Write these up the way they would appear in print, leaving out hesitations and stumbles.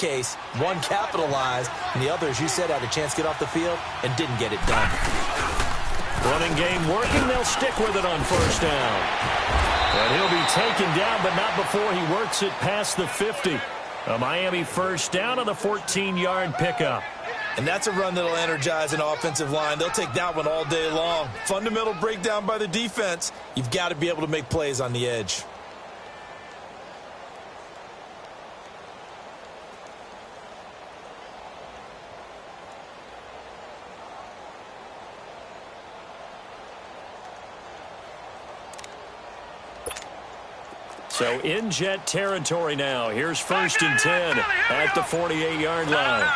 case, one capitalized, and the other, as you said, had a chance to get off the field and didn't get it done. Running game working. They'll stick with it on first down. And he'll be taken down, but not before he works it past the 50. A Miami first down on the 14-yard pickup. And that's a run that'll energize an offensive line. They'll take that one all day long. Fundamental breakdown by the defense. You've got to be able to make plays on the edge. So in Jet territory now. Here's first and 10 at the 48-yard line.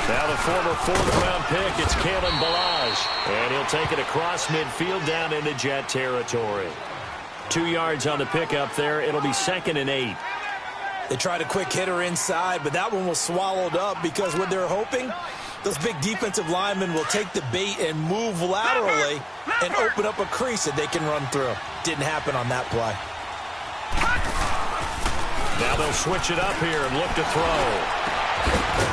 Now the former fourth-round pick, it's Kalen Ballage. And he'll take it across midfield down into Jet territory. 2 yards on the pickup there. It'll be 2nd and 8. They tried a quick hitter inside, but that one was swallowed up because what they're hoping, those big defensive linemen will take the bait and move laterally and open up a crease that they can run through. Didn't happen on that play. Now they'll switch it up here and look to throw.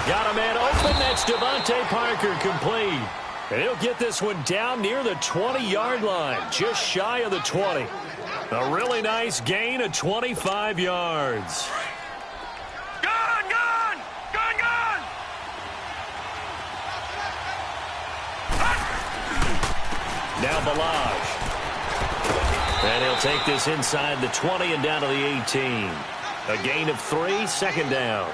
Got a man open. That's Devontae Parker complete. And he'll get this one down near the 20-yard line, just shy of the 20. A really nice gain of 25 yards. Now Ballage. And he'll take this inside the 20 and down to the 18. A gain of 3, 2nd down.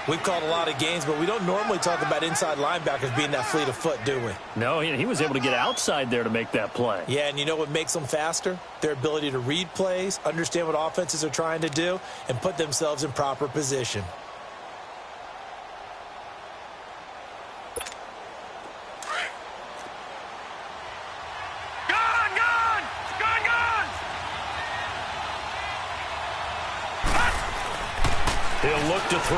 We've called a lot of games, but we don't normally talk about inside linebackers being that fleet of foot, do we? No, he was able to get outside there to make that play. Yeah, and you know what makes them faster? Their ability to read plays, understand what offenses are trying to do, and put themselves in proper position. He'll look to throw.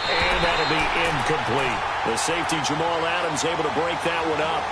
And that'll be incomplete. The safety, Jamal Adams, able to break that one up.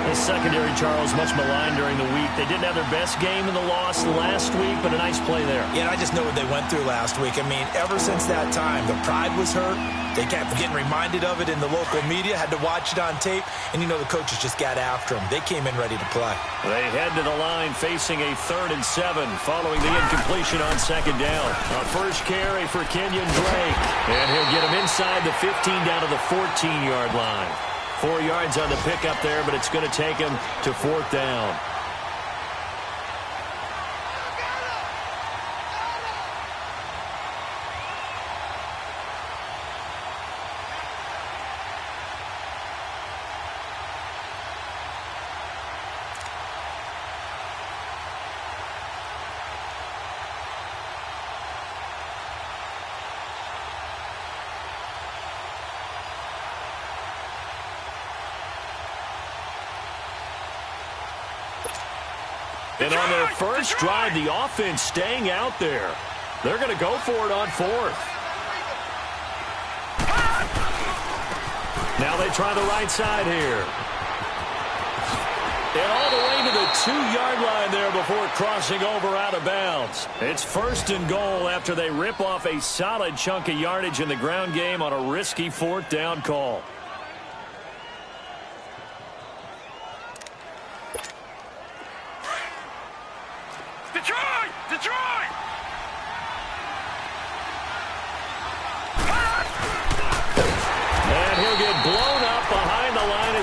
The secondary, Charles, much maligned during the week. They didn't have their best game in the loss last week, but a nice play there. Yeah, and I just know what they went through last week. I mean, ever since that time, the pride was hurt. They kept getting reminded of it in the local media, had to watch it on tape, and you know the coaches just got after them. They came in ready to play. They head to the line facing a 3rd and 7 following the incompletion on 2nd down. A first carry for Kenyon Drake, and he'll get him inside the 15 down to the 14-yard line. 4 yards on the pickup there, but it's going to take him to 4th down. And on their first drive, the offense staying out there. They're going to go for it on 4th. Now they try the right side here. And all the way to the 2-yard line there before crossing over out of bounds. It's 1st and goal after they rip off a solid chunk of yardage in the ground game on a risky 4th down call.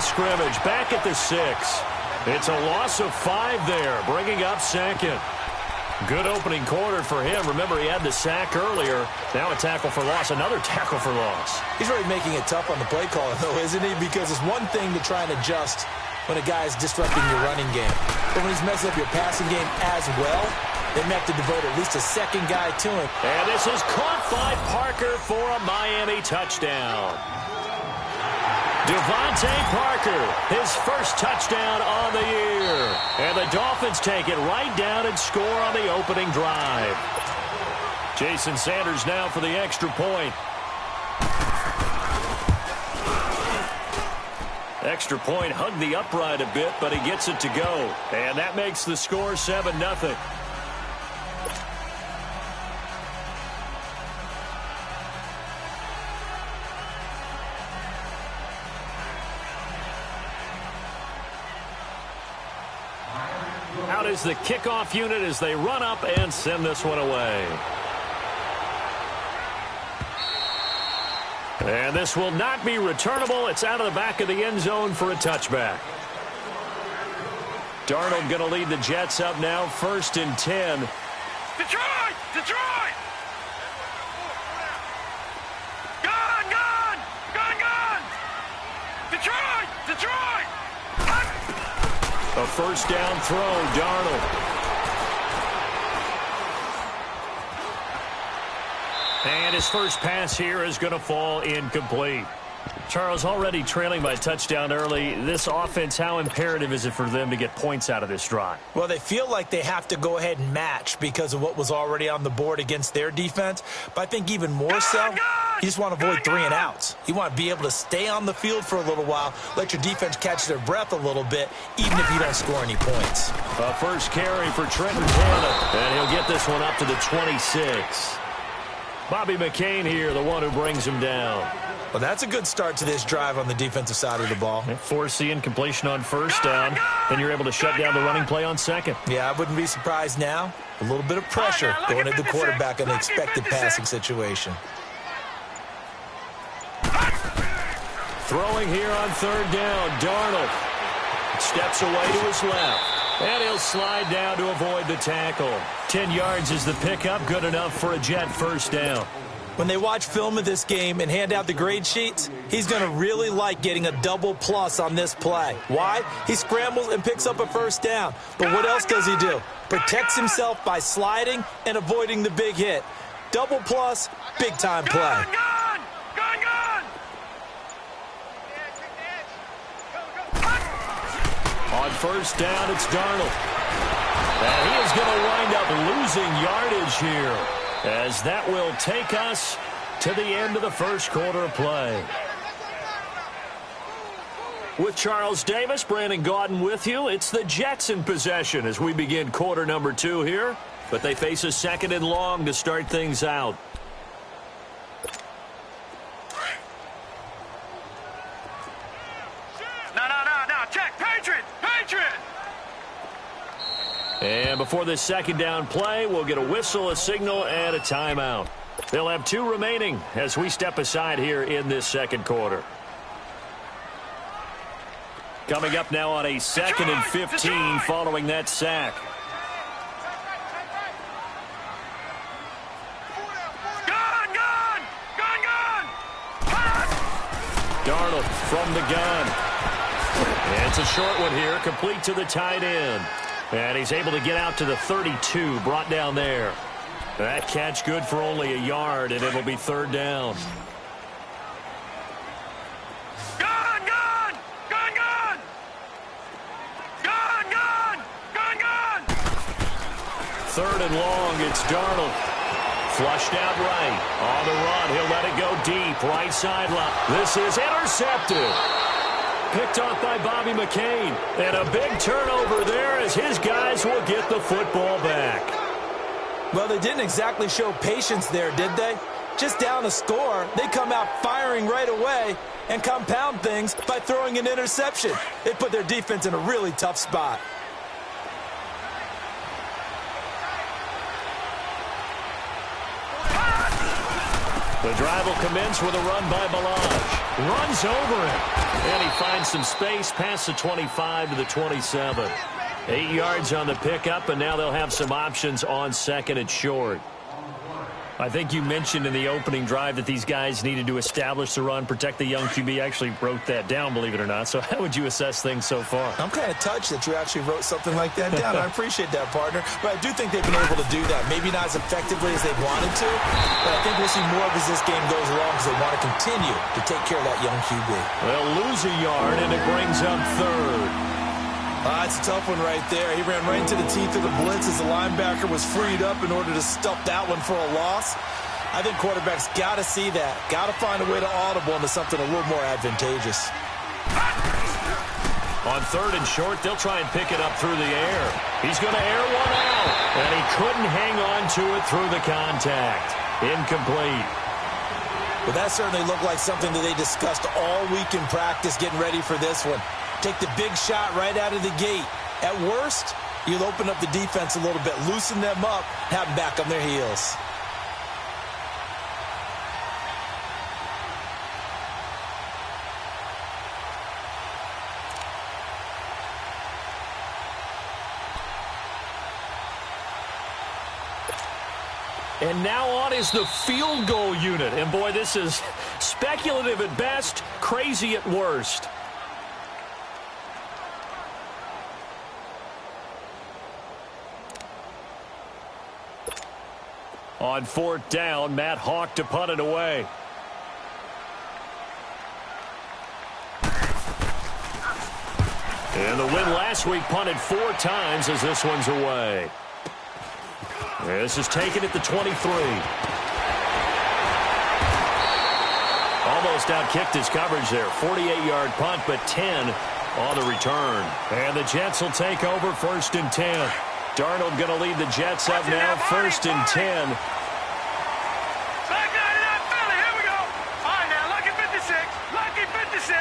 Scrimmage back at the 6. It's a loss of 5 there, bringing up 2nd. Good opening quarter for him. Remember, he had the sack earlier. Now a tackle for loss, another tackle for loss. He's really making it tough on the play caller, though, isn't he? Because it's one thing to try and adjust when a guy is disrupting your running game. But when he's messing up your passing game as well, they may have to devote at least a second guy to him. And this is caught by Parker for a Miami touchdown. Devontae Parker, his first touchdown on the year. And the Dolphins take it right down and score on the opening drive. Jason Sanders now for the extra point. Extra point hugged the upright a bit, but he gets it to go. And that makes the score 7-0. out is the kickoff unit as they run up and send this one away. And this will not be returnable. It's out of the back of the end zone for a touchback. Darnold going to lead the Jets up now, 1st and 10. Detroit! Detroit! Gun! Gun! Gun! Gun! Detroit! Detroit! A first down throw, Darnold. And his first pass here is going to fall incomplete. Charles, already trailing by a touchdown early. This offense, how imperative is it for them to get points out of this drive? Well, they feel like they have to go ahead and match because of what was already on the board against their defense. But I think even more so, you just want to avoid 3 and outs. You want to be able to stay on the field for a little while, let your defense catch their breath a little bit, even if you don't score any points. A first carry for Trenton Cannon, and he'll get this one up to the 26. Bobby McCain here, the one who brings him down. Well, that's a good start to this drive on the defensive side of the ball. Force the incompletion on first down. Then you're able to shut down the running play on second. Yeah, I wouldn't be surprised now. A little bit of pressure going at the quarterback in an expected passing situation. Throwing here on 3rd down, Darnold steps away to his left. And he'll slide down to avoid the tackle. 10 yards is the pickup, good enough for a Jet first down. When they watch film of this game and hand out the grade sheets, he's going to really like getting a double plus on this play. Why? He scrambles and picks up a first down. But what else does he do? Protects himself by sliding and avoiding the big hit. Double plus, big-time play. On first down, it's Darnold. And he is going to wind up losing yardage here, as that will take us to the end of the first quarter of play. With Charles Davis, Brandon Gaudin with you. It's the Jets in possession as we begin quarter number 2 here. But they face a 2nd and long to start things out. No, check, Patriot! Patriot! And before this 2nd down play, we'll get a whistle, a signal, and a timeout. They'll have 2 remaining as we step aside here in this 2nd quarter. Coming up now on a 2nd and 15 following that sack. Darnold from the gun. And it's a short one here, complete to the tight end. And he's able to get out to the 32, brought down there. That catch good for only a yard, and it'll be 3rd down. Gun! 3rd and long, it's Darnold. Flushed out right. On the run, he'll let it go deep. Right sideline. This is intercepted. Picked off by Bobby McCain. And a big turnover there as his guys will get the football back. Well, they didn't exactly show patience there, did they? Just down a score, they come out firing right away and compound things by throwing an interception. It put their defense in a really tough spot. The drive will commence with a run by Balaj. Runs over him. And he finds some space past the 25 to the 27. 8 yards on the pickup, and now they'll have some options on 2nd and short. I think you mentioned in the opening drive that these guys needed to establish the run, protect the young QB. I actually wrote that down, believe it or not. So how would you assess things so far? I'm kind of touched that you actually wrote something like that down. I appreciate that, partner. But I do think they've been able to do that. Maybe not as effectively as they wanted to, but I think we'll see more of as this game goes along because they want to continue to take care of that young QB. They'll lose a yard, and it brings up 3rd. It's a tough one right there. He ran right into the teeth of the blitz as the linebacker was freed up in order to stuff that one for a loss. I think quarterbacks got to see that. Got to find a way to audible into something a little more advantageous. On 3rd and short, they'll try and pick it up through the air. He's going to air one out, and he couldn't hang on to it through the contact. Incomplete. Well, that certainly looked like something that they discussed all week in practice getting ready for this one. Take the big shot right out of the gate. At worst, You'll open up the defense a little bit, loosen them up, have them back on their heels. And now on is the field goal unit. And, boy, this is speculative at best, crazy at worst. On 4th down, Matt Hawk to punt it away. And the win last week punted 4 times as this one's away. This is taken at the 23. Almost outkicked his coverage there. 48-yard punt, but 10 on the return. And the Jets will take over 1st and 10. Darnold going to lead the Jets up now, 1st and 10. Here we go. All right, now, lucky 56. Lucky 56.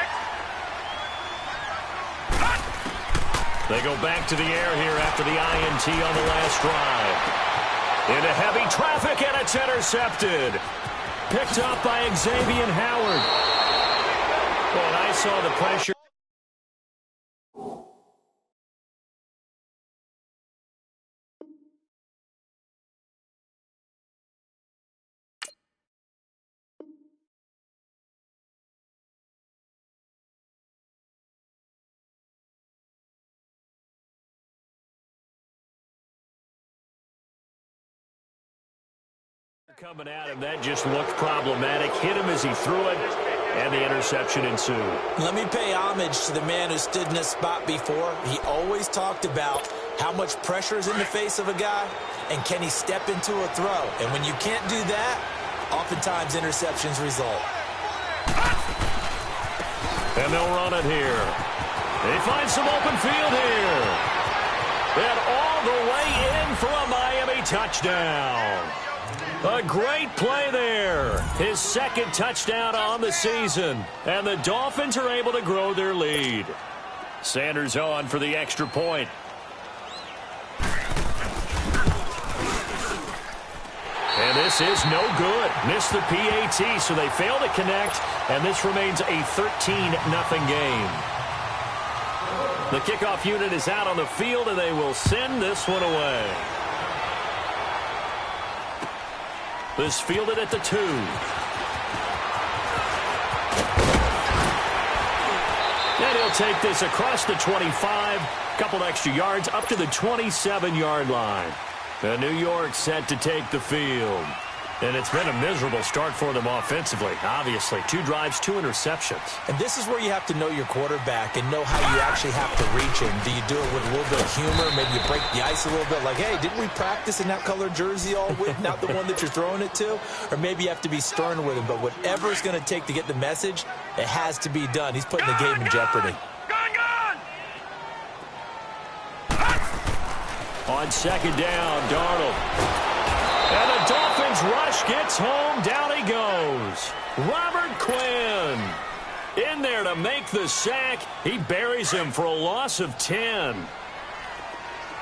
They go back to the air here after the INT on the last drive. Into heavy traffic, and it's intercepted. Picked up by Xavier Howard. Well, and I saw the pressure. Coming at him, that just looked problematic. Hit him as he threw it, and the interception ensued. Let me pay homage to the man who stood in this spot before. He always talked about how much pressure is in the face of a guy, and can he step into a throw. And when you can't do that, oftentimes interceptions result. And they'll run it here. They find some open field here. And all the way in for a Miami touchdown. A great play there. His 2nd touchdown on the season. And the Dolphins are able to grow their lead. Sanders on for the extra point. And this is no good. Missed the PAT, so they fail to connect. And this remains a 13-0 game. The kickoff unit is out on the field, and they will send this one away. This fielded at the 2. And he'll take this across the 25. Couple extra yards up to the 27-yard line. And New York set to take the field. And it's been a miserable start for them offensively, obviously. 2 drives, 2 interceptions. And this is where you have to know your quarterback and know how you actually have to reach him. Do you do it with a little bit of humor? Maybe you break the ice a little bit, like, hey, didn't we practice in that colored jersey all week, not the one that you're throwing it to? Or maybe you have to be stern with him. But whatever it's going to take to get the message, it has to be done. He's putting the game in jeopardy. On 2nd down, Darnold. And the Dolphins rush gets home. Down he goes. Robert Quinn in there to make the sack. He buries him for a loss of 10.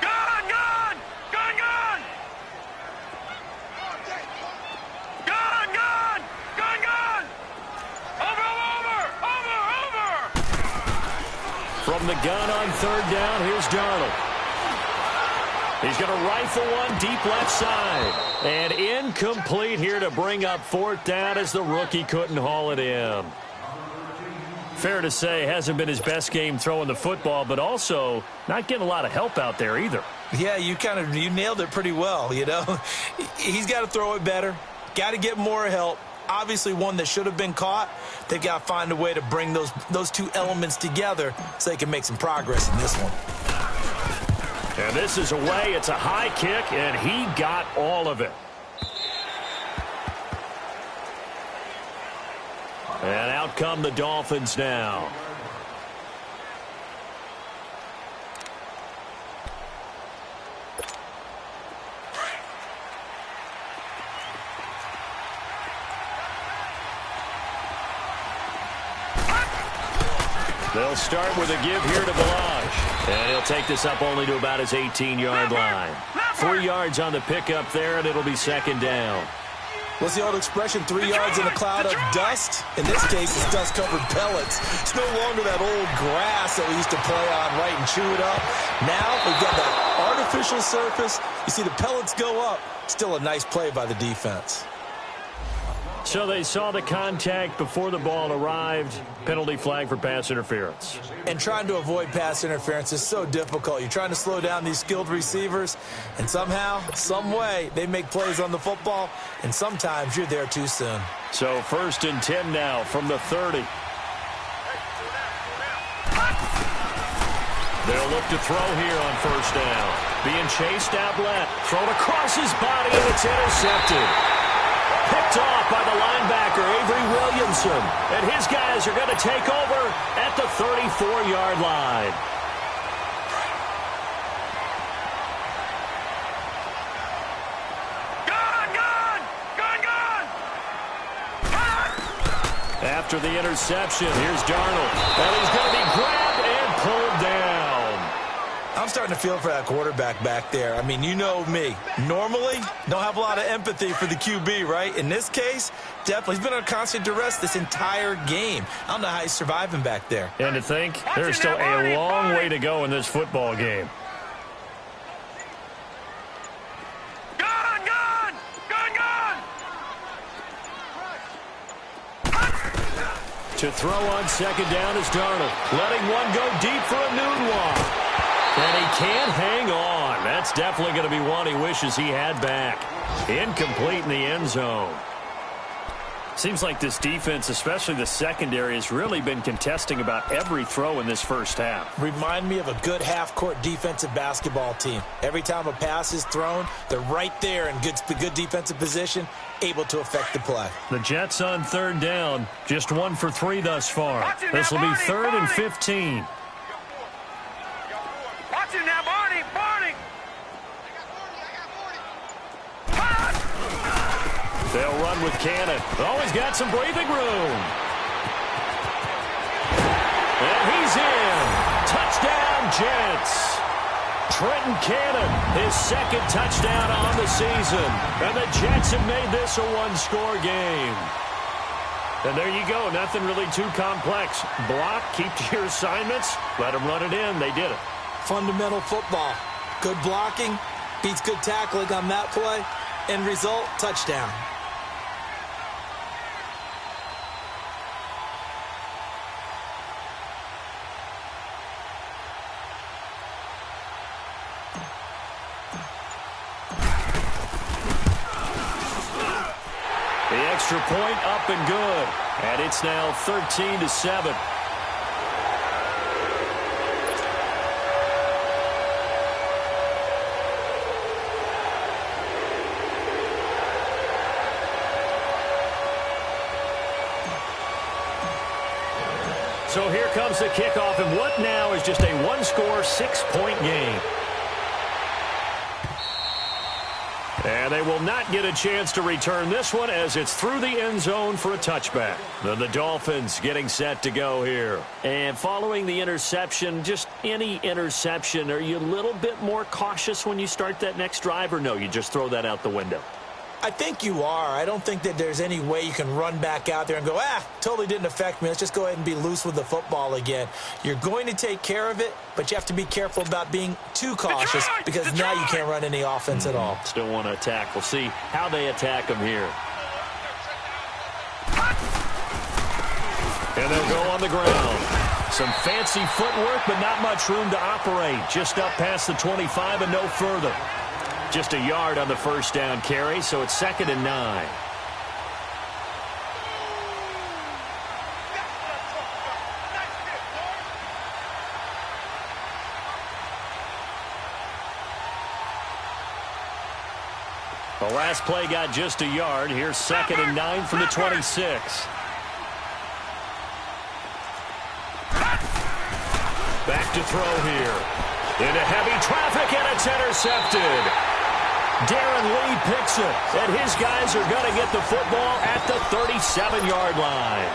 Gone! Gone! Gone! Gone! Gone! Gone! Gone! Gone! Over! From the gun on 3rd down, here's Darnold. He's going to rifle one deep left side. And incomplete here to bring up 4th down as the rookie couldn't haul it in. Fair to say, hasn't been his best game throwing the football, but also not getting a lot of help out there either. Yeah, you nailed it pretty well, you know. He's got to throw it better. Got to get more help. Obviously one that should have been caught. They've got to find a way to bring those 2 elements together so they can make some progress in this one. And this is away. It's a high kick, and he got all of it. And out come the Dolphins now. They'll start with a give here to Balaj. And he'll take this up only to about his 18-yard line. 3 yards on the pickup there, and it'll be second down. What's the old expression, 3 yards in a cloud of dust? In this case, it's dust-covered pellets. It's no longer that old grass that we used to play on, right, and chew it up. Now we've got that artificial surface. You see the pellets go up. Still a nice play by the defense. So they saw the contact before the ball arrived. Penalty flag for pass interference. And trying to avoid pass interference is so difficult. You're trying to slow down these skilled receivers, and somehow, some way, they make plays on the football, and sometimes you're there too soon. So 1st and 10 now from the 30. They'll look to throw here on 1st down. Being chased out left. Thrown across his body, and it's intercepted. Picked off by the linebacker, Avery Williamson. And his guys are going to take over at the 34-yard line. After the interception, here's Darnold. And he's going to be grabbed and pulled down. I'm starting to feel for that quarterback back there. I mean, you know me. Normally, don't have a lot of empathy for the QB, right? In this case, definitely. He's been on constant duress this entire game. I don't know how he's surviving back there. And to think, there's still a long way to go in this football game. To throw on 2nd down is Darnold. Letting one go deep for a noon walk. And he can't hang on. That's definitely going to be one he wishes he had back. Incomplete in the end zone. Seems like this defense, especially the secondary, has really been contesting about every throw in this first half. Remind me of a good half-court defensive basketball team. Every time a pass is thrown, they're right there in good defensive position, able to affect the play. The Jets on 3rd down, just 1 for 3 thus far. This will be 3rd and 15. Watch it now, Barney! They'll run with Cannon. Always got some breathing room. And he's in. Touchdown, Jets. Trenton Cannon, his 2nd touchdown on the season. And the Jets have made this a one-score game. And there you go. Nothing really too complex. Block, keep to your assignments, let them run it in. They did it. Fundamental football. Good blocking beats good tackling on that play. End result, touchdown. The extra point up and good. And it's now 13-7. So here comes the kickoff, and what now is just a one-score, 6-point game. And they will not get a chance to return this one as it's through the end zone for a touchback. The Dolphins getting set to go here. And following the interception, just any interception, are you a little bit more cautious when you start that next drive, or no, you just throw that out the window? I think you are. I don't think that there's any way you can run back out there and go, totally didn't affect me. Let's just go ahead and be loose with the football again. You're going to take care of it, but you have to be careful about being too cautious because now you can't run any offense at all. Still want to attack. We'll see how they attack them here. And they'll go on the ground. Some fancy footwork, but not much room to operate. Just up past the 25 and no further. Just a yard on the first down carry, so it's 2nd and 9. The last play got just a yard. Here's 2nd and 9 from the 26. Back to throw here. Into heavy traffic, and it's intercepted. Darren Lee picks it, and his guys are going to get the football at the 37-yard line.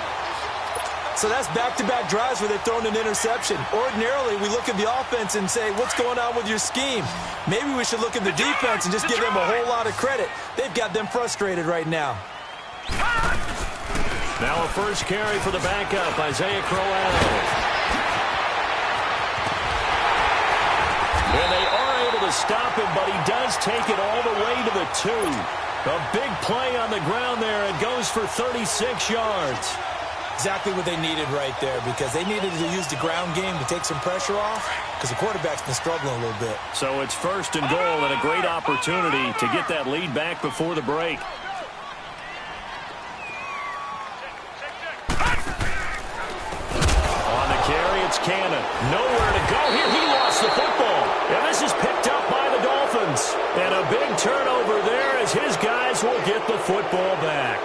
So that's back-to-back drives where they've thrown an interception. Ordinarily, we look at the offense and say, what's going on with your scheme? Maybe we should look at the defense and just give them a whole lot of credit. They've got them frustrated right now. Now a first carry for the backup, Isaiah Crowell. And they are able to stop him, but he does take it all the way to the 2. A big play on the ground there. It goes for 36 yards. Exactly what they needed right there, because they needed to use the ground game to take some pressure off, because the quarterback's been struggling a little bit. So it's first and goal and a great opportunity to get that lead back before the break. On the carry, it's Cannon. Nowhere to go here. He lost the football. And this is picked up by the Dolphins. And a big turnover there as his guys will get the football back.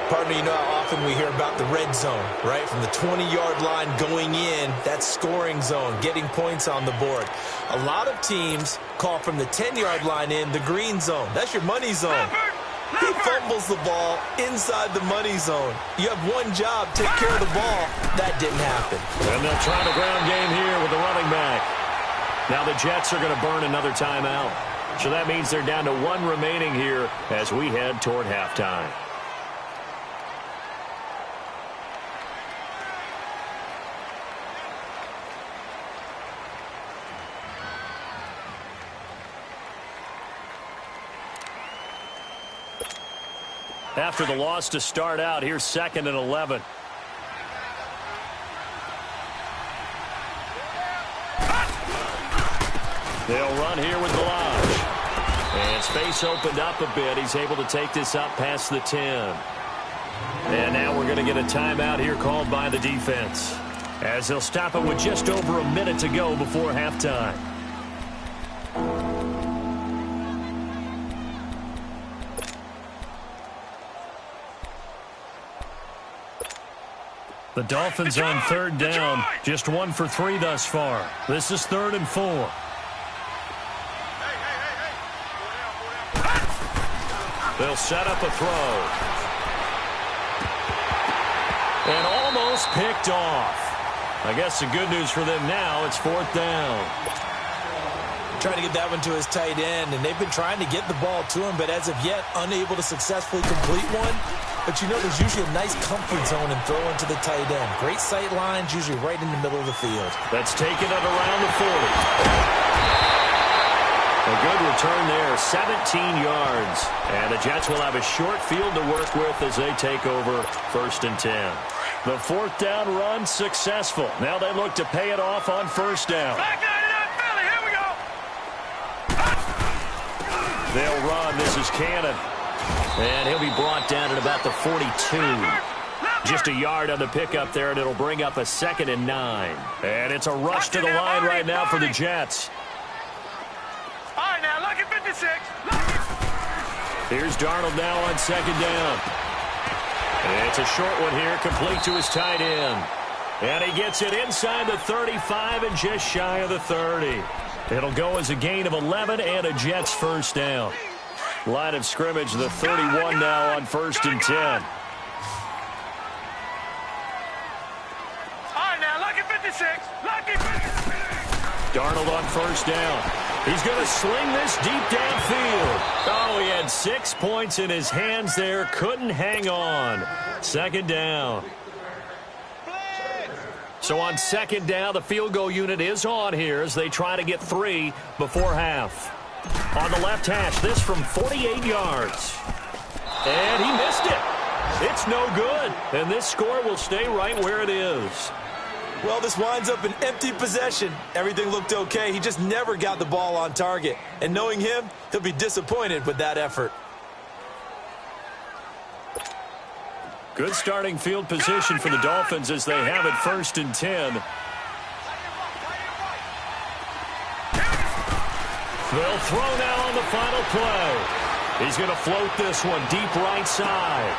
Pardon me, you know how often we hear about the red zone, right? From the 20-yard line going in, that's scoring zone, getting points on the board. A lot of teams call from the 10-yard line in the green zone. That's your money zone. He fumbles the ball inside the money zone. You have one job, take care of the ball. That didn't happen. And they'll try the ground game here with the running back. Now the Jets are going to burn another timeout. So that means they're down to 1 remaining here as we head toward halftime. After the loss to start out, here's 2nd and 11. They'll run here with Galage. And space opened up a bit. He's able to take this up past the 10. And now we're going to get a timeout here called by the defense, as they'll stop it with just over a minute to go before halftime. The Dolphins on 3rd down, just 1 for 3 thus far. This is 3rd and 4. They'll set up a throw. And almost picked off. I guess the good news for them now, it's 4th down. Trying to get that one to his tight end, and they've been trying to get the ball to him, but as of yet, unable to successfully complete one. But you know, there's usually a nice comfort zone in throwing to the tight end. Great sight lines, usually right in the middle of the field. That's taken at around the 40. A good return there, 17 yards. And the Jets will have a short field to work with as they take over 1st and 10. The 4th down run successful. Now they look to pay it off on 1st down. They'll run. This is Cannon. And he'll be brought down at about the 42. Just a yard on the pickup there, and it'll bring up a 2nd and 9. And it's a rush to the line right now for the Jets. All right, now, lucky 56. Here's Darnold now on 2nd down. And it's a short one here, complete to his tight end. And he gets it inside the 35 and just shy of the 30. It'll go as a gain of 11 and a Jets 1st down. Line of scrimmage, the 31 now on 1st and 10. All right, now, lucky 56. Lucky 56. Darnold on 1st down. He's going to sling this deep downfield. Oh, he had 6 points in his hands there. Couldn't hang on. 2nd down. So on 2nd down, the field goal unit is on here as they try to get 3 before half. On the left hash, this from 48 yards. And he missed it. It's no good. And this score will stay right where it is. Well, this winds up an empty possession. Everything looked okay. He just never got the ball on target. And knowing him, he'll be disappointed with that effort. Good starting field position for the Dolphins as they have it 1st and 10. They'll throw now on the final play. He's going to float this one deep right side.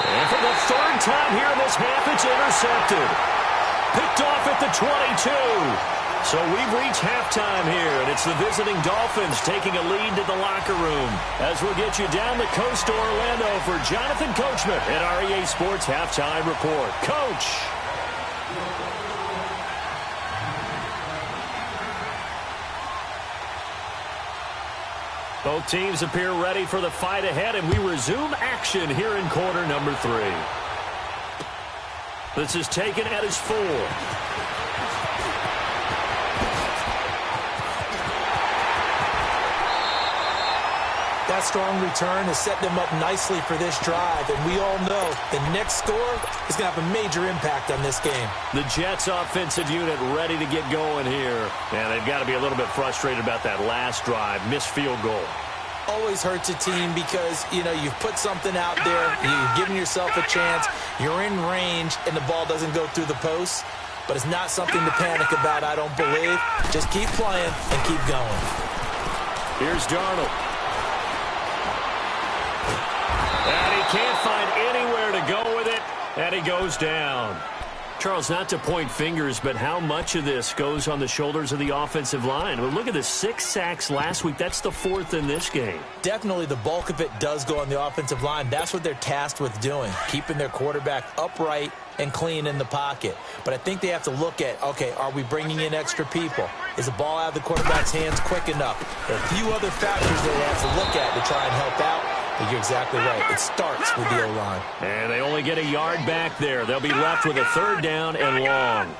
And for the 3rd time here in this half, it's intercepted. Picked off at the 22. So we've reached halftime here, and it's the visiting Dolphins taking a lead to the locker room. As we'll get you down the coast to Orlando for Jonathan Coachman at REA Sports Halftime Report. Coach. Both teams appear ready for the fight ahead, and we resume action here in quarter number 3. This is taken at his 4. That strong return has set them up nicely for this drive, and we all know the next score is going to have a major impact on this game. The Jets offensive unit ready to get going here, and they've got to be a little bit frustrated about that last drive, missed field goal. Always hurts a team because, you've put something out there, you've given yourself a chance, you're in range, and the ball doesn't go through the posts. But it's not something to panic about, I don't believe. Just keep playing and keep going. Here's Darnold. And he can't find anywhere to go with it, and he goes down. Charles, not to point fingers, but how much of this goes on the shoulders of the offensive line? Well, look at the 6 sacks last week. That's the 4th in this game. Definitely the bulk of it does go on the offensive line. That's what they're tasked with doing, keeping their quarterback upright and clean in the pocket. But I think they have to look at, okay, are we bringing in extra people? Is the ball out of the quarterback's hands quick enough? There are a few other factors they have to look at to try and help out. But you're exactly right. It starts with the O-line. And they only get a yard back there. They'll be left with a 3rd down and long.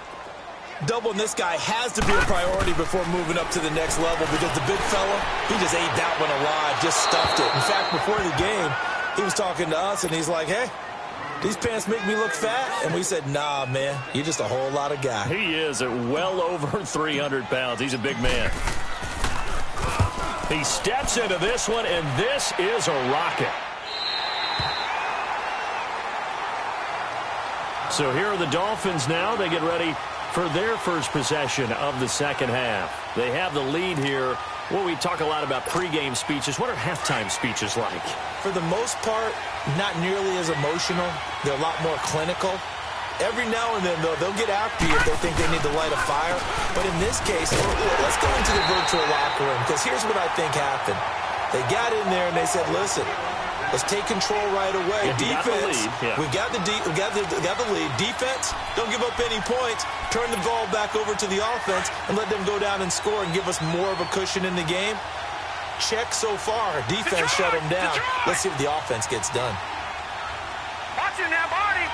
Doubling this guy has to be a priority before moving up to the next level because the big fella, he just ate that one alive, just stuffed it. In fact, before the game, he was talking to us, and he's like, hey, these pants make me look fat? And we said, nah, man, you're just a whole lot of guy. He is at well over 300 pounds. He's a big man. He steps into this one, and this is a rocket. So here are the Dolphins now. They get ready for their first possession of the second half. They have the lead here. Well, we talk a lot about pregame speeches. What are halftime speeches like? For the most part, not nearly as emotional. They're a lot more clinical. Every now and then, though, they'll get after you if they think they need to light a fire. But in this case, let's go into the virtual locker room, because here's what I think happened. They got in there and they said, listen, let's take control right away. Defense, we got the lead. Defense, don't give up any points. Turn the ball back over to the offense and let them go down and score and give us more of a cushion in the game. Check so far. Defense shut them down. Let's see if the offense gets done. Watch it now, Barney.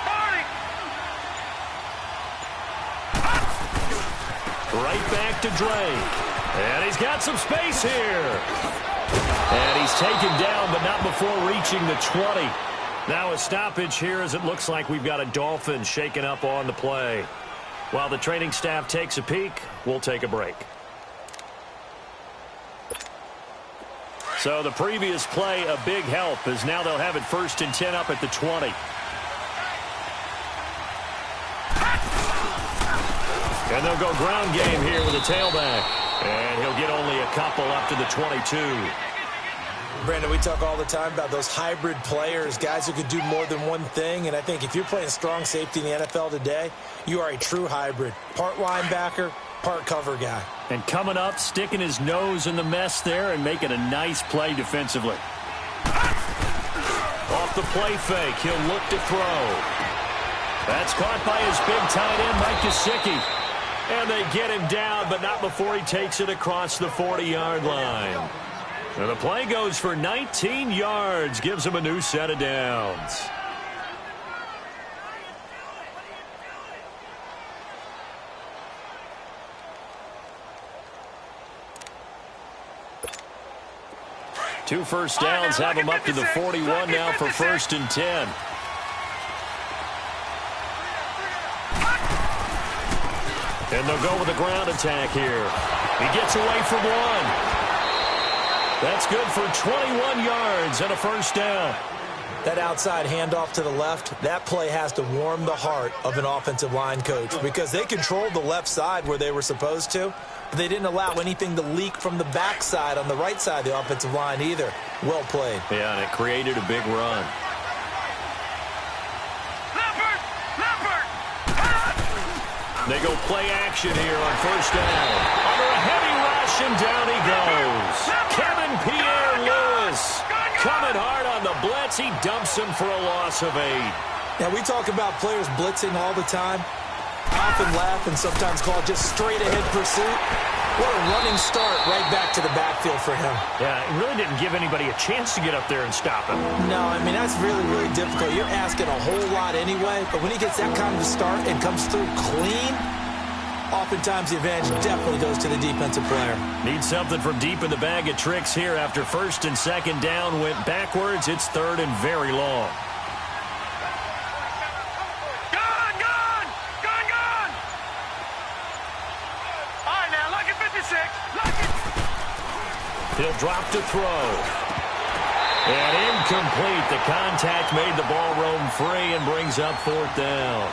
Right back to Drake. And he's got some space here. And he's taken down, but not before reaching the 20. Now a stoppage here as it looks like we've got a Dolphin shaken up on the play. While the training staff takes a peek, we'll take a break. So the previous play, a big help, as now they'll have it 1st and 10 up at the 20. And they'll go ground game here with a tailback. And he'll get only a couple up to the 22. Brandon, we talk all the time about those hybrid players, guys who could do more than one thing. And I think if you're playing strong safety in the NFL today, you are a true hybrid. Part linebacker, part cover guy. And coming up, sticking his nose in the mess there and making a nice play defensively. Off the play fake, he'll look to throw. That's caught by his big tight end, Mike Gesicki. And they get him down, but not before he takes it across the 40-yard line. And the play goes for 19 yards, gives him a new set of downs. Two first downs have him up to the 41 now for 1st and 10. And they'll go with a ground attack here. He gets away from one. That's good for 21 yards and a 1st down. That outside handoff to the left, that play has to warm the heart of an offensive line coach because they controlled the left side where they were supposed to, but they didn't allow anything to leak from the backside on the right side of the offensive line either. Well played. Yeah, and it created a big run. They go play action here on first down. Under a heavy rush, and down he goes. Kevin Pierre-Lewis coming hard on the blitz. He dumps him for a loss of 8. Now, we talk about players blitzing all the time. I often laugh and sometimes call it just straight-ahead pursuit. What a running start right back to the backfield for him. Yeah, it really didn't give anybody a chance to get up there and stop him. No, I mean, that's really, really difficult. You're asking a whole lot anyway, but when he gets that kind of a start and comes through clean, oftentimes the advantage definitely goes to the defensive player. Need something from deep in the bag of tricks here after first and second down went backwards. It's third and very long. He'll drop to throw. And incomplete. The contact made the ball roam free and brings up fourth down.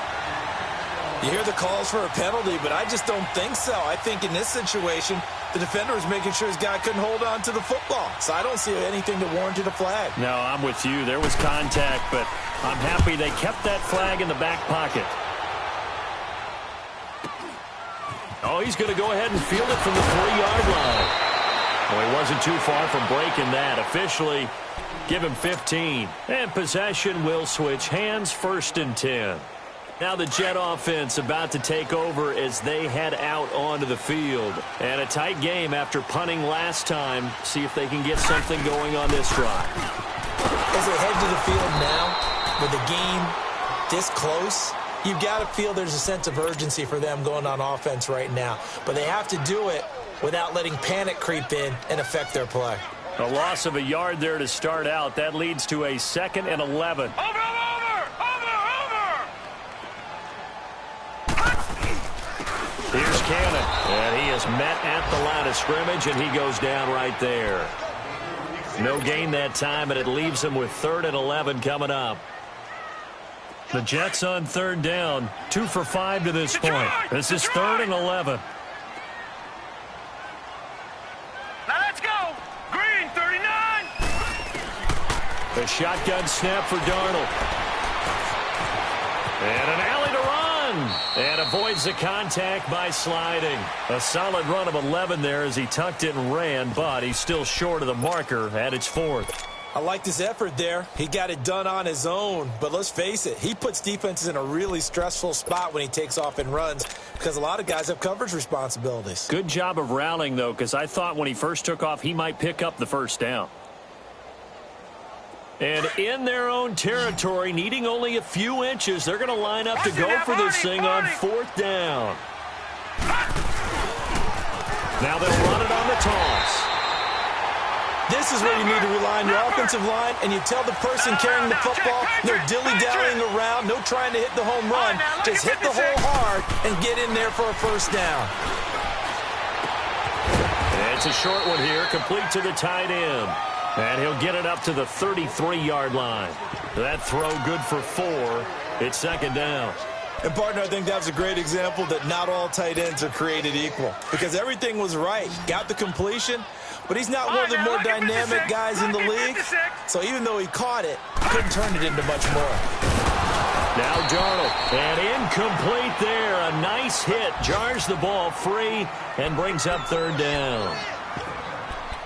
You hear the calls for a penalty, but I just don't think so. I think in this situation, the defender was making sure his guy couldn't hold on to the football. So I don't see anything that warranted a flag. No, I'm with you. There was contact, but I'm happy they kept that flag in the back pocket. Oh, he's going to go ahead and field it from the 3-yard line. Well, he wasn't too far from breaking that. Officially, give him 15. And possession will switch hands, first and 10. Now the Jet offense about to take over as they head out onto the field. And a tight game after punting last time. See if they can get something going on this drive. As they head to the field now, with the game this close, you've got to feel there's a sense of urgency for them going on offense right now. But they have to do it without letting panic creep in and affect their play. A loss of a yard there to start out. That leads to a 2nd and 11. Over! Here's Cannon, and he is met at the line of scrimmage, and he goes down right there. No gain that time, and it leaves him with 3rd and 11 coming up. The Jets on 3rd down, 2 for 5 to this point. This is 3rd and 11. A shotgun snap for Darnold. And an alley to run. And avoids the contact by sliding. A solid run of 11 there as he tucked it and ran, but he's still short of the marker at its 4th. I liked his effort there. He got it done on his own. But let's face it, he puts defenses in a really stressful spot when he takes off and runs because a lot of guys have coverage responsibilities. Good job of rallying, though, because I thought when he first took off, he might pick up the first down. And in their own territory, needing only a few inches, they're going to line up to go for this thing on 4th down. Now they'll run it on the toss. This is where you need to rely on your offensive line, and you tell the person carrying the football, they're dilly-dallying around, no trying to hit the home run. Just hit the hole hard and get in there for a first down. And it's a short one here, complete to the tight end. And he'll get it up to the 33-yard line. That throw good for 4. It's 2nd down. And, partner, I think that was a great example that not all tight ends are created equal. Because everything was right. Got the completion, but he's not one of the more dynamic guys in the league. So even though he caught it, couldn't turn it into much more. Now Darnold. And incomplete there. A nice hit. Jars the ball free and brings up 3rd down.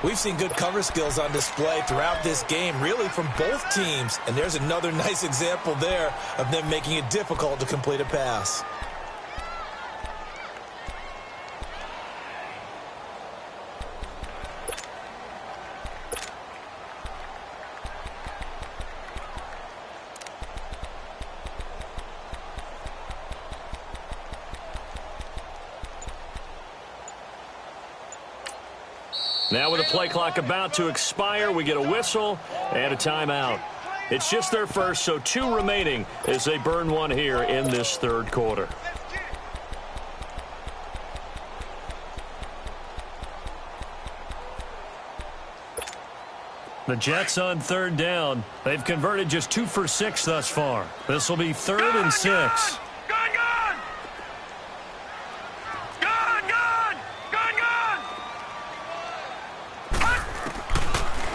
We've seen good cover skills on display throughout this game, really from both teams. And there's another nice example there of them making it difficult to complete a pass. Now with the play clock about to expire, we get a whistle and a timeout. It's just their first, so 2 remaining as they burn one here in this 3rd quarter. The Jets on 3rd down. They've converted just 2 for 6 thus far. This will be 3rd and 6.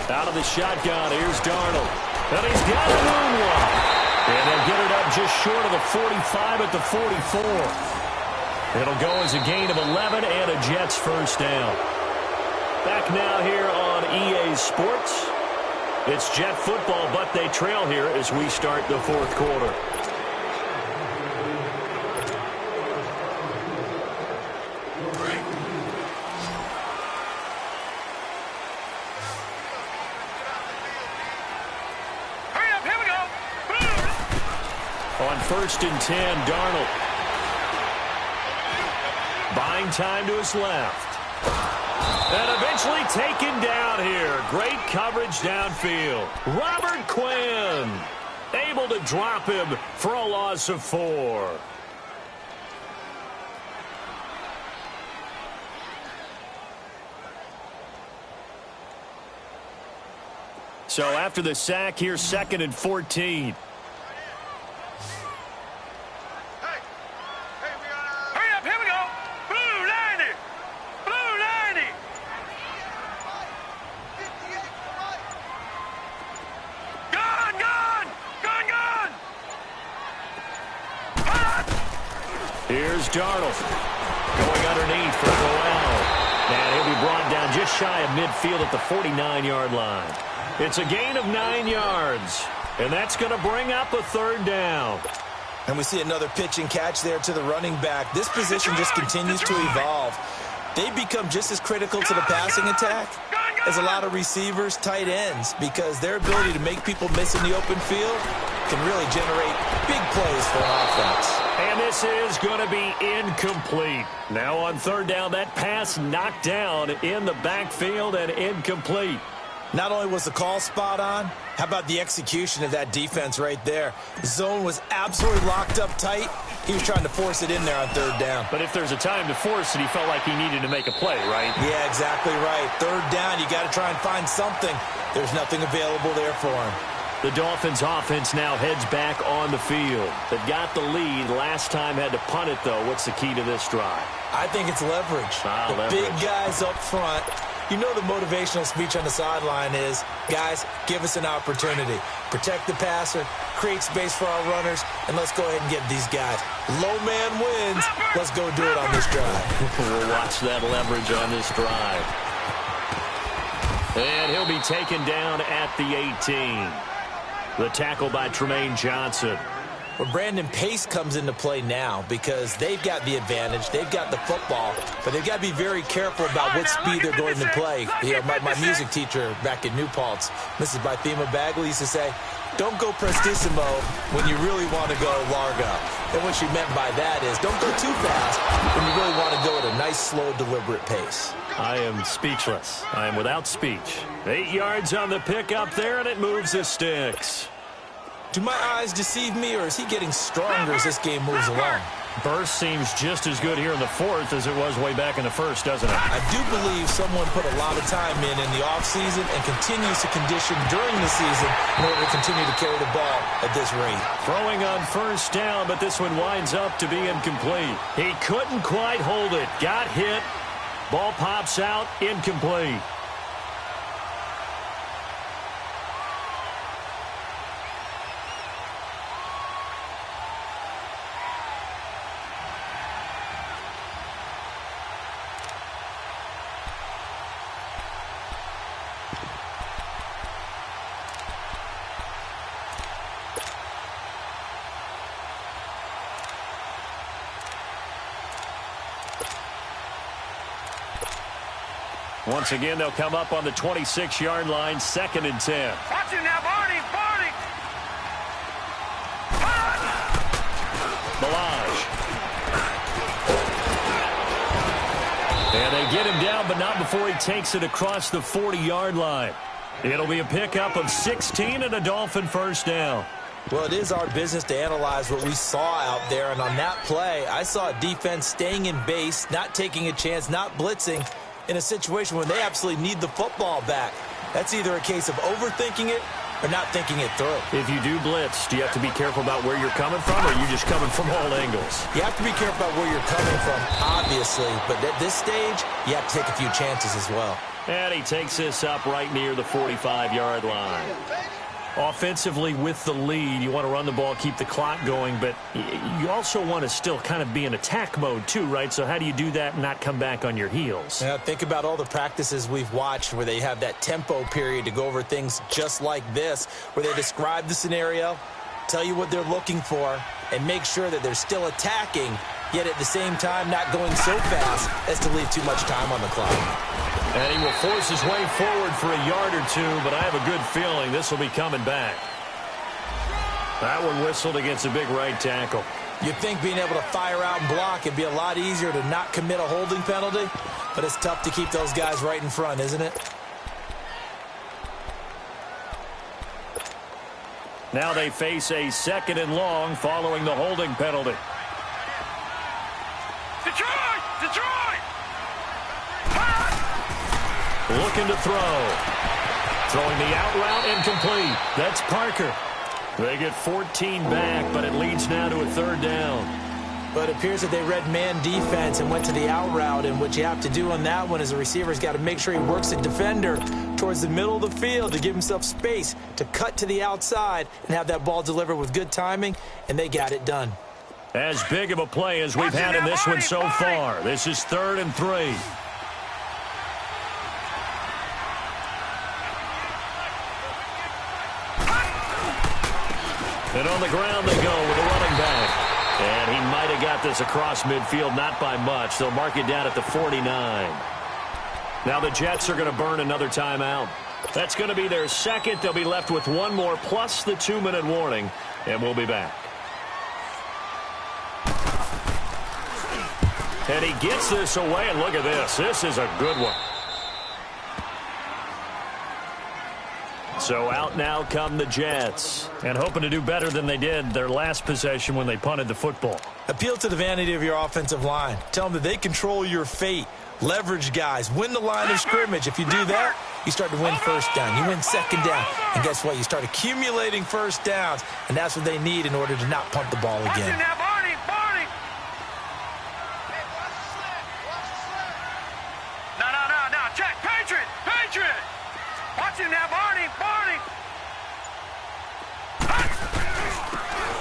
Out of the shotgun, here's Darnold. And he's got a moonwalk. And they'll get it up just short of the 45 at the 44. It'll go as a gain of 11 and a Jets first down. Back now here on EA Sports. It's Jet football, but they trail here as we start the fourth quarter. Hurry up, here we go. On 1st and 10, Darnold. Buying time to his left. And eventually taken down here. Great coverage downfield. Robert Quinn able to drop him for a loss of 4. So after the sack, here's 2nd and 14. Hurry up, here we go. Blue 90. Blue 90. Gone, gone. Gone, gone. Here's Darnold going underneath for Crowell. And he'll be brought down just shy of midfield at the 49-yard line. It's a gain of 9 yards. And that's going to bring up a 3rd down. And we see another pitch and catch there to the running back. This position just continues to evolve. They become just as critical to the passing attack as a lot of receivers, tight ends, because their ability to make people miss in the open field can really generate big plays for an offense. And this is going to be incomplete. Now on 3rd down, that pass knocked down in the backfield and incomplete. Not only was the call spot on, how about the execution of that defense right there? The zone was absolutely locked up tight. He was trying to force it in there on 3rd down. But if there's a time to force it, he felt like he needed to make a play, right? Yeah, exactly right. 3rd down, you got to try and find something. There's nothing available there for him. The Dolphins offense now heads back on the field. They've got the lead. Last time had to punt it, though. What's the key to this drive? I think it's leverage. The big guys up front. You know the motivational speech on the sideline is, guys, give us an opportunity. Protect the passer, create space for our runners, and let's go ahead and get these guys. Low man wins. Let's go do it on this drive. We'll watch that leverage on this drive. And he'll be taken down at the 18. The tackle by Tremaine Johnson. Well, Brandon, pace comes into play now because they've got the advantage. They've got the football, but they've got to be very careful about what speed they're going to play. You know, my music teacher back in New Paltz, Mrs. Bythema Bagley, used to say, don't go prestissimo when you really want to go largo. And what she meant by that is don't go too fast when you really want to go at a nice, slow, deliberate pace. I am speechless. I am without speech. 8 yards on the pickup there, and it moves the sticks. Do my eyes deceive me, or is he getting stronger as this game moves along? Burst seems just as good here in the 4th as it was way back in the 1st, doesn't it? I do believe someone put a lot of time in the offseason and continues to condition during the season in order to continue to carry the ball at this rate. Throwing on 1st down, but this one winds up to be incomplete. He couldn't quite hold it. Got hit. Ball pops out. Incomplete. Once again, they'll come up on the 26-yard line, 2nd and 10. Watch it now, Barney, Barney. Balaj. And they get him down, but not before he takes it across the 40-yard line. It'll be a pickup of 16 and a Dolphin 1st down. Well, it is our business to analyze what we saw out there, and on that play, I saw a defense staying in base, not taking a chance, not blitzing, in a situation where they absolutely need the football back. That's either a case of overthinking it or not thinking it through. If you do blitz, do you have to be careful about where you're coming from, or are you just coming from all angles? You have to be careful about where you're coming from, obviously, but at this stage, you have to take a few chances as well. And he takes this up right near the 45-yard line. Offensively with the lead, you want to run the ball, keep the clock going, but you also want to still kind of be in attack mode too, right? So how do you do that and not come back on your heels? Yeah, think about all the practices we've watched where they have that tempo period to go over things just like this, where they describe the scenario, tell you what they're looking for, and make sure that they're still attacking, yet at the same time not going so fast as to leave too much time on the clock. And he will force his way forward for a yard or two, but I have a good feeling this will be coming back. That one whistled against a big right tackle. You'd think being able to fire out and block would be a lot easier to not commit a holding penalty, but it's tough to keep those guys right in front, isn't it? Now they face a 2nd and long following the holding penalty. Detroit! Detroit! Looking to throw. Throwing the out route incomplete. That's Parker. They get 14 back, but it leads now to a 3rd down. But it appears that they read man defense and went to the out route, and what you have to do on that one is the receiver's got to make sure he works the defender towards the middle of the field to give himself space to cut to the outside and have that ball delivered with good timing, and they got it done. As big of a play as we've had in this one so far. This is 3rd and 3. And on the ground they go with a running back. And he might have got this across midfield, not by much. They'll mark it down at the 49. Now the Jets are going to burn another timeout. That's going to be their 2nd. They'll be left with one more plus the 2-minute warning. And we'll be back. And he gets this away, and look at this. This is a good one. So out now come the Jets, and hoping to do better than they did their last possession when they punted the football. Appeal to the vanity of your offensive line. Tell them that they control your fate. Leverage guys. Win the line of scrimmage. If you do that, you start to win 1st down. You win 2nd down. And guess what? You start accumulating 1st downs, and that's what they need in order to not punt the ball again. No. Check. Patriot. Watch him now, Barney.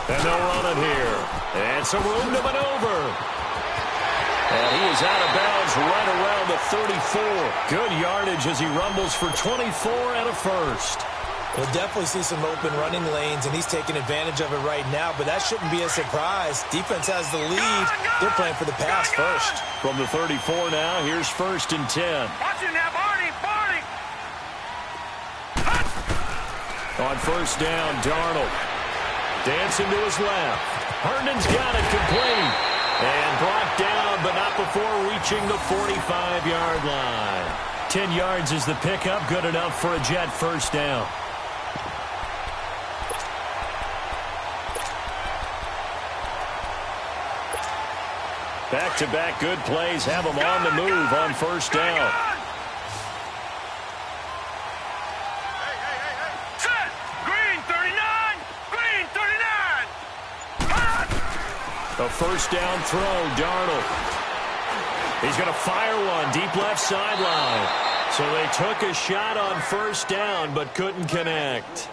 And they'll run it here. And some room to maneuver. And he is out of bounds right around the 34. Good yardage as he rumbles for 24 and a 1st. We'll definitely see some open running lanes, and he's taking advantage of it right now, but that shouldn't be a surprise. Defense has the lead. They're playing for the pass first. From the 34 now, here's 1st and 10. Watch him now, Barney. On 1st down, Darnold. Dancing to his left. Herndon's got it complete. And brought down, but not before reaching the 45-yard line. 10 yards is the pickup. Good enough for a Jet 1st down. Back-to-back good plays have them on the move on 1st down. A 1st down throw, Darnold. He's going to fire one deep left sideline. So they took a shot on 1st down, but couldn't connect.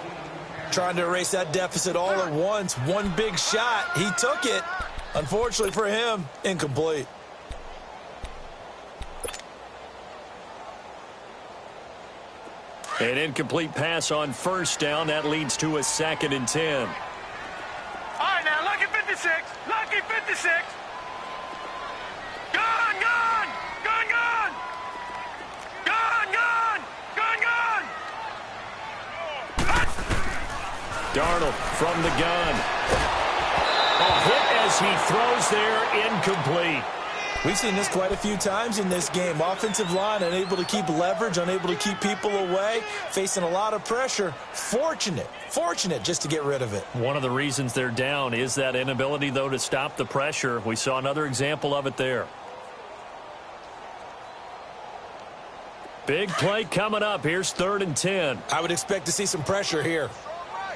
Trying to erase that deficit all at once. One big shot. He took it. Unfortunately for him, incomplete. An incomplete pass on 1st down. That leads to a 2nd and 10. All right, now, lucky 56. Lucky 56. Gun. Darnold from the gun. A hit as he throws there, incomplete. We've seen this quite a few times in this game. Offensive line unable to keep leverage, unable to keep people away, facing a lot of pressure. Fortunate just to get rid of it. One of the reasons they're down is that inability, though, to stop the pressure. We saw another example of it there. Big play coming up. Here's 3rd and 10. I would expect to see some pressure here.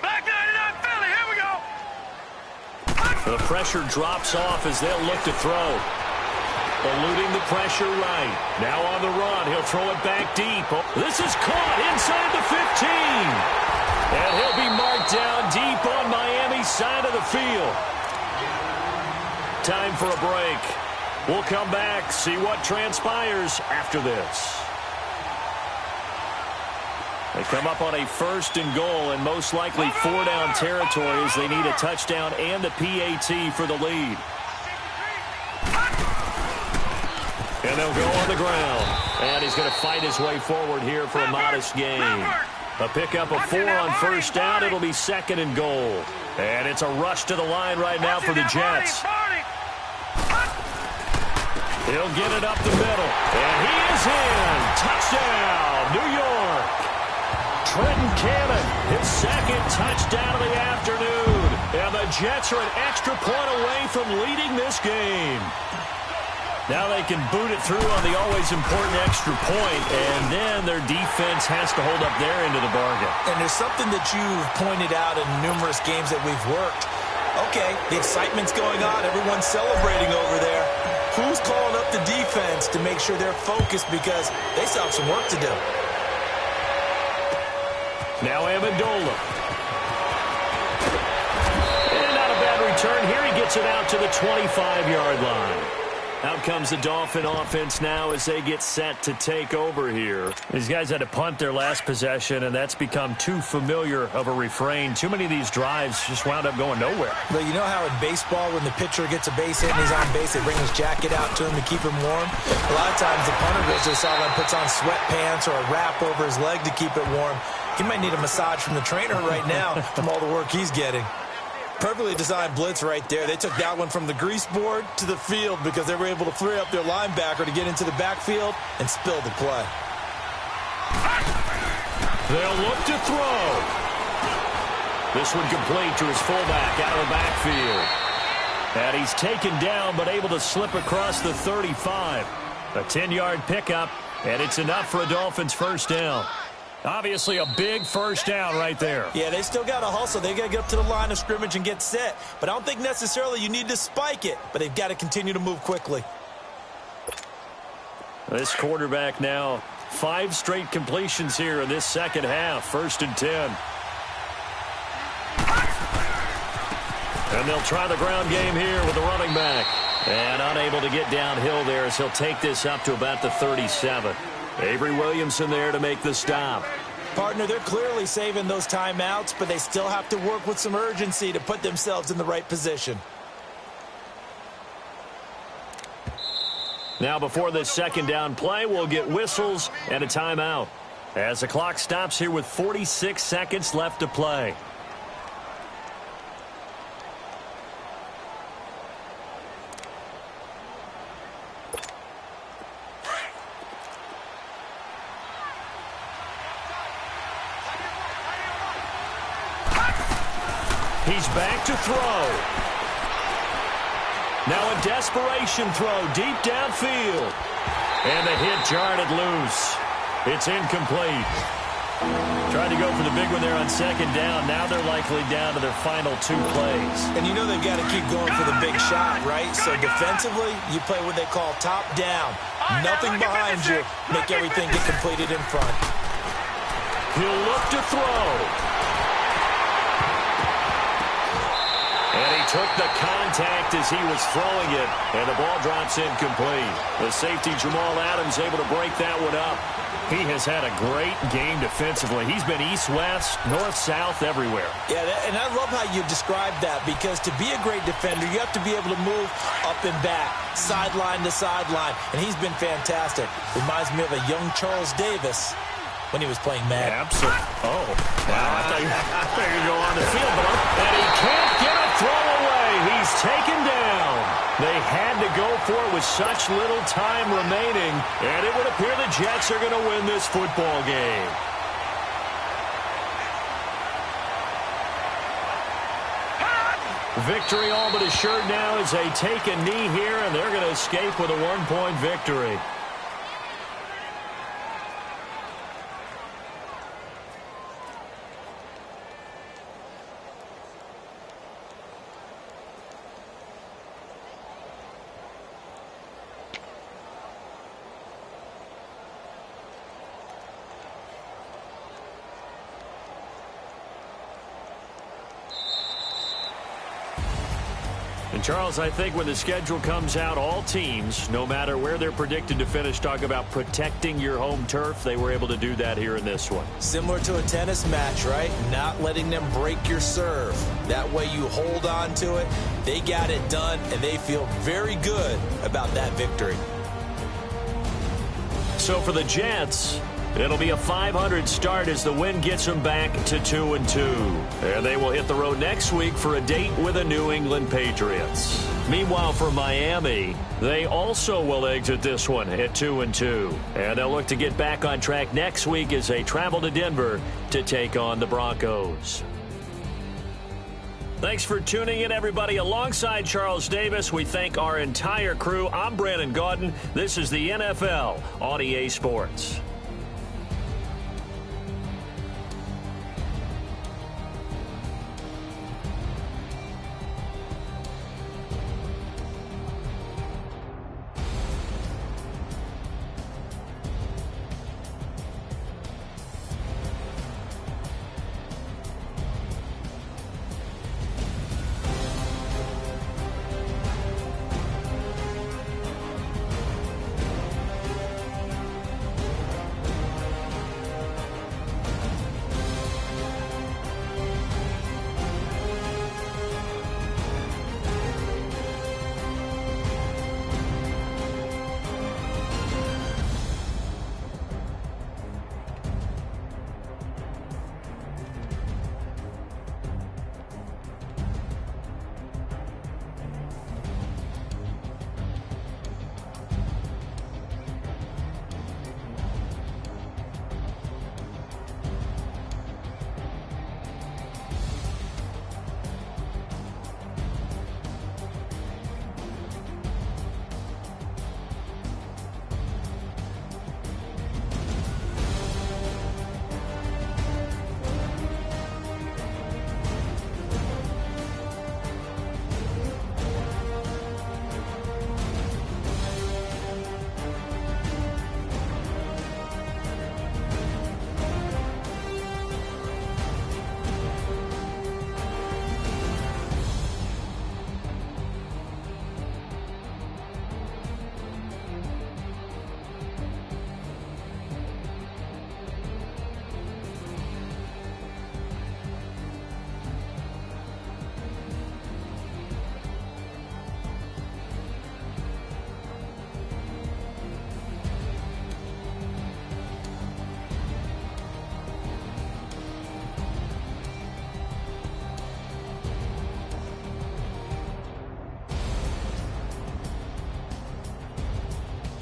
Back 99 Philly, here we go. The pressure drops off as they'll look to throw. Eluding the pressure right. Now on the run. He'll throw it back deep. Oh, this is caught inside the 15. And he'll be marked down deep on Miami's side of the field. Time for a break. We'll come back, see what transpires after this. They come up on a 1st and goal and most likely 4-down territory as they need a touchdown and a PAT for the lead. And they'll go on the ground. And he's going to fight his way forward here for a modest gain. A pickup of 4 on 1st down. It'll be 2nd and goal. And it's a rush to the line right now for the Jets. He'll get it up the middle. And he is in. Touchdown, New York. Trenton Cannon, his 2nd touchdown of the afternoon. And the Jets are an extra point away from leading this game. Now they can boot it through on the always important extra point, and then their defense has to hold up their end of the bargain. And there's something that you've pointed out in numerous games that we've worked. Okay, the excitement's going on. Everyone's celebrating over there. Who's calling up the defense to make sure they're focused because they still have some work to do? Now Amendola. And not a bad return here. He gets it out to the 25-yard line. Out comes the Dolphin offense now as they get set to take over here. These guys had to punt their last possession, and that's become too familiar of a refrain. Too many of these drives just wound up going nowhere. But you know how in baseball, when the pitcher gets a base hit and he's on base, they bring his jacket out to him to keep him warm? A lot of times the punter goes to the sideline, puts on sweatpants or a wrap over his leg to keep it warm. He might need a massage from the trainer right now from all the work he's getting. Perfectly designed blitz right there. They took that one from the grease board to the field because they were able to free up their linebacker to get into the backfield and spill the play. They'll look to throw. This one complete to his fullback out of the backfield. And he's taken down but able to slip across the 35. A 10-yard pickup, and it's enough for a Dolphins 1st down. Obviously a big 1st down right there. Yeah, they still got to hustle. They got to get up to the line of scrimmage and get set. But I don't think necessarily you need to spike it. But they've got to continue to move quickly. This quarterback now 5 straight completions here in this 2nd half. 1st and 10. And they'll try the ground game here with the running back. And unable to get downhill there as he'll take this up to about the 37. Avery Williamson there to make the stop. Partner, they're clearly saving those timeouts, but they still have to work with some urgency to put themselves in the right position. Now before this 2nd down play, we'll get whistles and a timeout as the clock stops here with 46 seconds left to play. He's back to throw. Now a desperation throw deep downfield. And the hit jarred it loose. It's incomplete. Tried to go for the big one there on 2nd down. Now they're likely down to their final 2 plays. And you know they've got to keep going for the big shot, right? So defensively, you play what they call top down. Nothing behind you. Make everything get completed in front. He'll look to throw. And he took the contact as he was throwing it, and the ball drops incomplete. The safety, Jamal Adams, able to break that one up. He has had a great game defensively. He's been east-west, north-south, everywhere. Yeah, and I love how you described that, because to be a great defender, you have to be able to move up and back, sideline to sideline, and he's been fantastic. Reminds me of a young Charles Davis when he was playing Madden. Absolutely. Oh, wow. I thought you were going to go on the field, and he can't get a throw away. He's taken down. They had to go for it with such little time remaining, and it would appear the Jets are going to win this football game. Victory all but assured now as they take a knee here, and they're going to escape with a 1-point victory. And, Charles, I think when the schedule comes out, all teams, no matter where they're predicted to finish, talk about protecting your home turf. They were able to do that here in this one. Similar to a tennis match, right? Not letting them break your serve. That way you hold on to it. They got it done, and they feel very good about that victory. So for the Jets, it'll be a .500 start as the win gets them back to 2-2. And they will hit the road next week for a date with the New England Patriots. Meanwhile, for Miami, they also will exit this one at 2-2. And they'll look to get back on track next week as they travel to Denver to take on the Broncos. Thanks for tuning in, everybody. Alongside Charles Davis, we thank our entire crew. I'm Brandon Gaudin. This is the NFL on EA Sports.